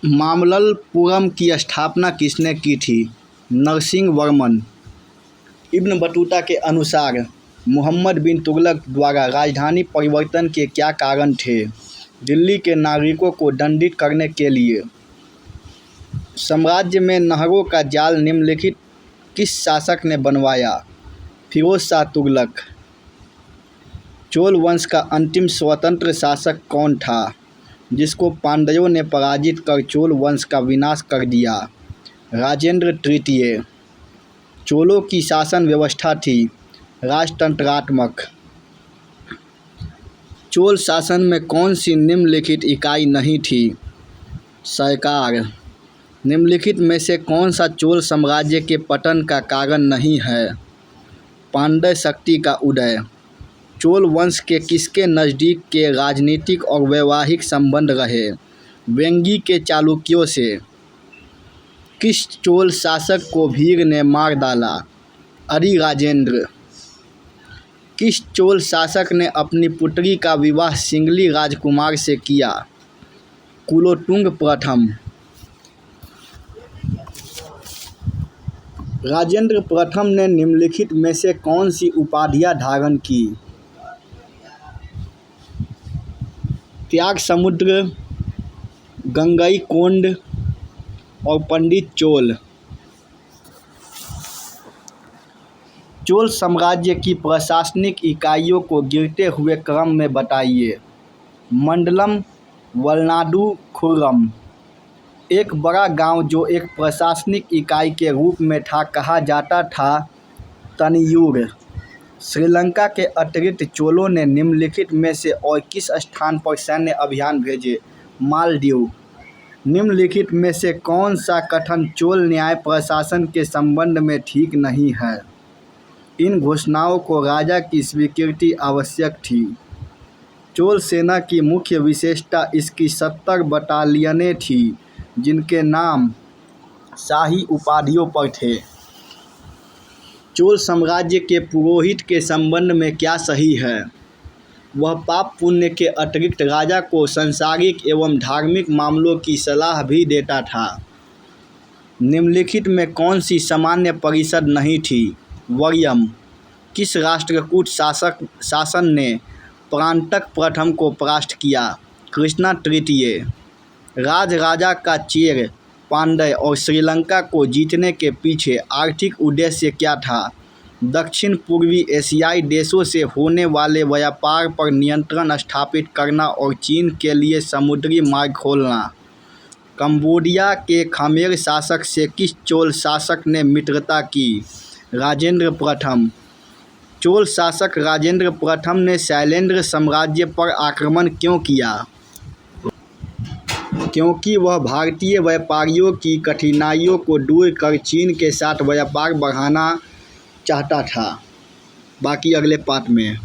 मामल्लपुरम की स्थापना किसने की थी? नरसिंहवर्मन। इब्न बतूता के अनुसार मुहम्मद बिन तुगलक द्वारा राजधानी परिवर्तन के क्या कारण थे? दिल्ली के नागरिकों को दंडित करने के लिए। साम्राज्य में नहरों का जाल निम्नलिखित किस शासक ने बनवाया? फिरोज शाह तुगलक। चोल वंश का अंतिम स्वतंत्र शासक कौन था, जिसको पांड्यों ने पराजित कर चोल वंश का विनाश कर दिया? राजेंद्र तृतीय। चोलों की शासन व्यवस्था थी राजतंत्रात्मक। चोल शासन में कौन सी निम्नलिखित इकाई नहीं थी? सरकार। निम्नलिखित में से कौन सा चोल साम्राज्य के पतन का कारण नहीं है? पांड्य शक्ति का उदय। चोल वंश के किसके नज़दीक के राजनीतिक और वैवाहिक संबंध रहे? वेंगी के चालुक्यों से। किस चोल शासक को भीड़ ने मार डाला? अरिराजेंद्र। किस चोल शासक ने अपनी पुत्री का विवाह सिंगली राजकुमार से किया? कुलोत्तुंग प्रथम। राजेंद्र प्रथम ने निम्नलिखित में से कौन सी उपाधियां धारण की? त्याग समुद्र, गंगईकोंड और पंडित चोल। चोल साम्राज्य की प्रशासनिक इकाइयों को गिरते हुए क्रम में बताइए। मंडलम, वलनाडु, खुर्रम। एक बड़ा गांव जो एक प्रशासनिक इकाई के रूप में था कहा जाता था तनियूर। श्रीलंका के अतिरिक्त चोलों ने निम्नलिखित में से और किस स्थान पर सैन्य अभियान भेजे? मालदीव। निम्नलिखित में से कौन सा कथन चोल न्याय प्रशासन के संबंध में ठीक नहीं है? इन घोषणाओं को राजा की स्वीकृति आवश्यक थी। चोल सेना की मुख्य विशेषता इसकी 70 बटालियनें थीं, जिनके नाम शाही उपाधियों पर थे। चोल साम्राज्य के पुरोहित के संबंध में क्या सही है? वह पाप पुण्य के अतिरिक्त राजा को सांसारिक एवं धार्मिक मामलों की सलाह भी देता था। निम्नलिखित में कौन सी सामान्य परिषद नहीं थी? वरियम। किस राष्ट्रकूट शासन ने परांतक प्रथम को परास्त किया? कृष्णा तृतीय। राजा का चेर पांड्य और श्रीलंका को जीतने के पीछे आर्थिक उद्देश्य क्या था? दक्षिण पूर्वी एशियाई देशों से होने वाले व्यापार पर नियंत्रण स्थापित करना और चीन के लिए समुद्री मार्ग खोलना। कंबोडिया के खमेर शासक से किस चोल शासक ने मित्रता की? राजेंद्र प्रथम। चोल शासक राजेंद्र प्रथम ने शैलेंद्र साम्राज्य पर आक्रमण क्यों किया? क्योंकि वह भारतीय व्यापारियों की कठिनाइयों को दूर कर चीन के साथ व्यापार बढ़ाना चाहता था। बाकी अगले पार्ट में।